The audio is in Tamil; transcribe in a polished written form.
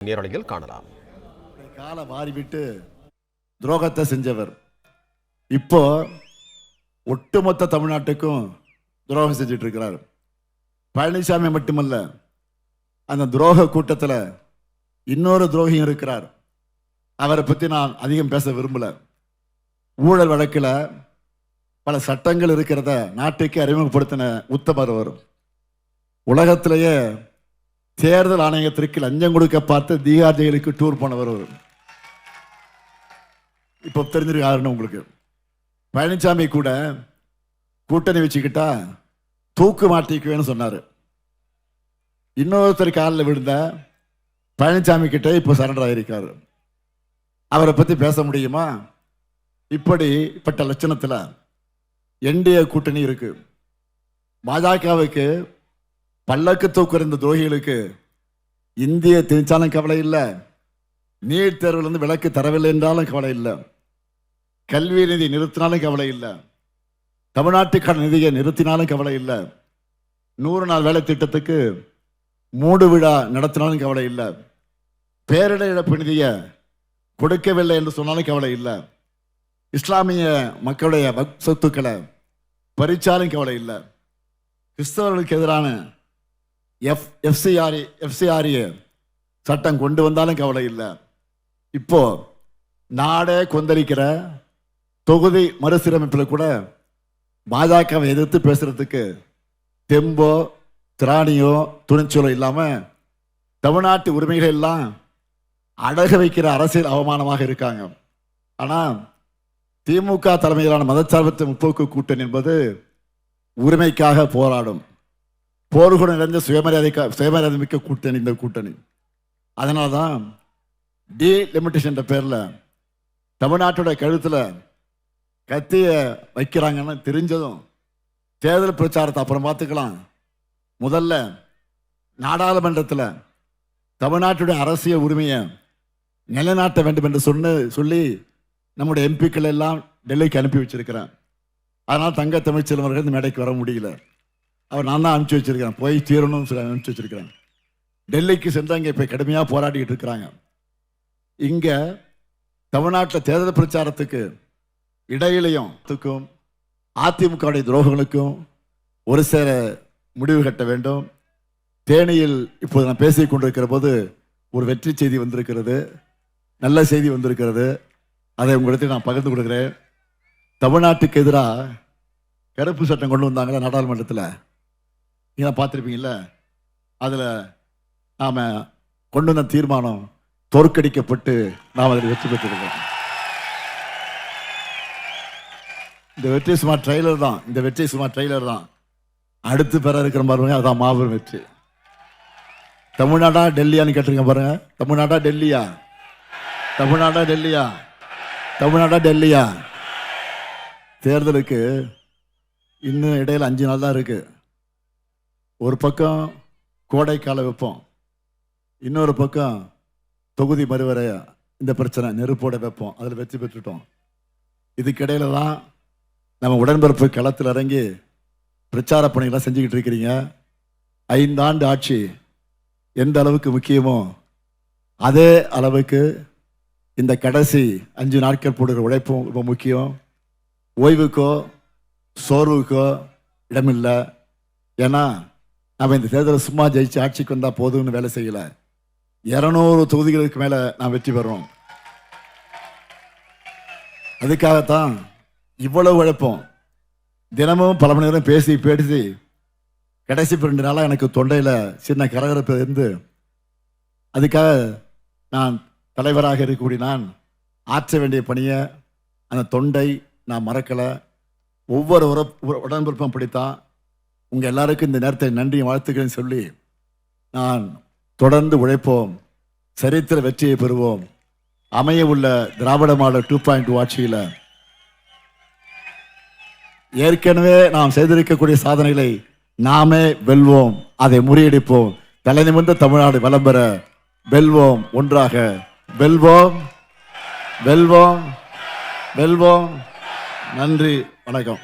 நேரலையில் காணலாம். கால மாறிவிட்டு துரோகத்தை செஞ்சவர் இப்போ ஒட்டுமொத்த தமிழ்நாட்டுக்கும் துரோகம் செஞ்சுட்டு இருக்கிறார். பழனிசாமி மட்டுமல்ல, அந்த துரோக கூட்டத்தில் இன்னொரு துரோகியும் இருக்கிறார். அவரை பற்றி நான் அதிகம் பேச விரும்பல. ஊழல் வழக்கில் பல சட்டங்கள் இருக்கிறத நாட்டுக்கு அறிமுகப்படுத்தின உத்தமர் அவர். உலகத்திலேயே தேர்தல் ஆணையத்திற்கு லஞ்சம் கொடுக்க பார்த்து தீகார் ஜெயிலுக்கு டூர் போனவர். இப்போ தெரிஞ்சிருக்காருன்னு உங்களுக்கு. பழனிசாமி கூட கூட்டணி வச்சுக்கிட்டா தூக்கு மாட்டிக்குவேன்னு சொன்னார். இன்னொருத்தர் காலில் விழுந்த பழனிசாமி கிட்ட இப்போ சரண்டர் ஆகியிருக்காரு. அவரை பற்றி பேச முடியுமா? இப்படிப்பட்ட லட்சணத்தில் என்டிஏ கூட்டணி இருக்கு. பாஜகவுக்கு பல்லக்கு தூக்குற துரோகிகளுக்கு இந்திய திணிச்சாலும் கவலை இல்லை, நீட் தேர்விலிருந்து விலக்கு தரவில்லை என்றாலும் கவலை இல்லை, கல்வி நிதி நிறுத்தினாலும் கவலை இல்லை, தமிழ்நாட்டுக்கான நிதியை நிறுத்தினாலும் கவலை இல்லை, 100 நாள் வேலை திட்டத்துக்கு மூடு விழா நடத்தினாலும் கவலை இல்லை, பேரிட இழப்பு நிதியை கொடுக்கவில்லை என்று சொன்னாலும் கவலை இல்லை, இஸ்லாமிய மக்களுடைய சொத்துக்களை பறிச்சாலும் கவலை இல்லை, கிறிஸ்தவர்களுக்கு எதிரான எஃப்சிஆர்ஏ சட்டம் கொண்டு வந்தாலும் கவலை இல்லை. இப்போ நாடே கொந்தளிக்கிற தொகுதி மறுசீரமைப்பில் கூட பாஜகவை எதிர்த்து பேசுறதுக்கு தெம்போ திராணியோ துணிச்சலோ இல்லாமல் தமிழ்நாட்டு உரிமைகள் எல்லாம் அடகு வைக்கிற அரசியல் அவமானமாக இருக்காங்க. ஆனால் திமுக தலைமையிலான மதச்சார்பற்ற முற்போக்கு கூட்டணி என்பது உரிமைக்காக போராடும், போர்க்குணம் நிறைந்த சுயமரியாதை மிக்க கூட்டணி இந்த கூட்டணி. அதனால தான் டீலிமிட்டேஷன் பேரில் தமிழ்நாட்டோட கழுத்தில் கத்தியை வைக்கிறாங்கன்னு தெரிஞ்சதும் தேர்தல் பிரச்சாரத்தை அப்புறம் பார்த்துக்கலாம், முதல்ல நாடாளுமன்றத்தில் தமிழ்நாட்டுடைய அரசியல் உரிமையை நிலைநாட்ட வேண்டும் என்று சொல்லி நம்முடைய எம்பிக்கள் எல்லாம் டெல்லிக்கு அனுப்பி வச்சிருக்கிறேன். அதனால் தங்க தமிழ்ச்செல்வர்கள் இந்த மேடைக்கு வர முடியல. அவர் நான் தான் அனுப்பிச்சி வச்சிருக்கிறேன், போய் தீரணும்னு சொல்லி அனுப்பிச்சி வச்சிருக்கிறேன். டெல்லிக்கு சென்று அங்கே இப்போ கடுமையாக போராடிக்கிட்டு இருக்கிறாங்க. இங்கே தமிழ்நாட்டில் தேர்தல் பிரச்சாரத்துக்கு இடையிலையும் அதிமுகவுடைய துரோகங்களுக்கும் ஒரு சேர முடிவு கட்ட வேண்டும். தேனியில் இப்போது நான் பேசிக் கொண்டிருக்கிற போது ஒரு வெற்றி செய்தி வந்திருக்கிறது, நல்ல செய்தி வந்திருக்கிறது. அதை உங்களிடத்தில் நான் பகிர்ந்து கொடுக்குறேன். தமிழ்நாட்டுக்கு எதிராக கருப்பு சட்டம் கொண்டு வந்தாங்களா நாடாளுமன்றத்தில், நீங்கள் பார்த்துருப்பீங்கல்ல, அதில் நாம் கொண்டு வந்த தீர்மானம் தோற்கடிக்கப்பட்டு நாம் அதில் வெற்றி பெற்றிருக்கோம். இந்த வெற்றி சும்மா ட்ரெய்லர் தான், அடுத்து பெற இருக்கிற பாருங்க, அதான் மாபெரும் வெற்றி. தமிழ்நாடா டெல்லியான்னு கேட்டிருக்கேன் பாருங்க. தமிழ்நாடா டெல்லியா தேர்தலுக்கு இன்னும் இடையில 5 நாள் தான் இருக்கு. ஒரு பக்கம் கோடைக்கால வெப்பம், இன்னொரு பக்கம் தொகுதி மறுவரையா இந்த பிரச்சனை நெருப்போட வெப்பம், அதில் வெற்றி பெற்றுட்டோம். இதுக்கிடையில தான் நம்ம உடன்பிறப்பு களத்தில் இறங்கி பிரச்சார பணிகள்லாம் செஞ்சுக்கிட்டு இருக்கிறீங்க. 5 ஆண்டு ஆட்சி எந்த அளவுக்கு முக்கியமோ அதே அளவுக்கு இந்த கடைசி 5 நாட்கள் போடுகிற உழைப்பும் ரொம்ப முக்கியம். ஓய்வுக்கோ சோர்வுக்கோ இடமில்லை. ஏன்னா நம்ம இந்த தேர்தலை சும்மா ஜெயிச்சு ஆட்சிக்கு வந்தால் போதும்னு வேலை செய்யலை. 200 தொகுதிகளுக்கு மேலே நான் வெற்றி பெறோம். அதுக்காகத்தான் இவ்வளவு உழைப்போம். தினமும் பல மணி நேரம் பேசி கடைசி 2 நாளாக எனக்கு தொண்டையில் சின்ன கரகரப்பு இருந்து, அதுக்காக நான் தலைவராக இருக்கக்கூடிய நான் ஆற்ற வேண்டிய பணியை அந்த தொண்டை நான் மறக்கலை. ஒவ்வொரு உடன்பிறப்பும் பிடித்தான். உங்கள் எல்லாருக்கும் இந்த நேரத்தை நன்றி வாழ்த்துக்கள்னு சொல்லி நான் தொடர்ந்து உழைப்போம், சரித்திர வெற்றியை பெறுவோம். அமைய உள்ள திராவிட மாடல் 2.2 ஆட்சியில் ஏற்கனவே நாம் செய்திருக்கக்கூடிய சாதனைகளை நாமே வெல்வோம், அதை முறியடிப்போம். தலை நிமிர்ந்த தமிழ்நாடு வலம் பெற வெல்வோம், ஒன்றாக வெல்வோம். நன்றி, வணக்கம்.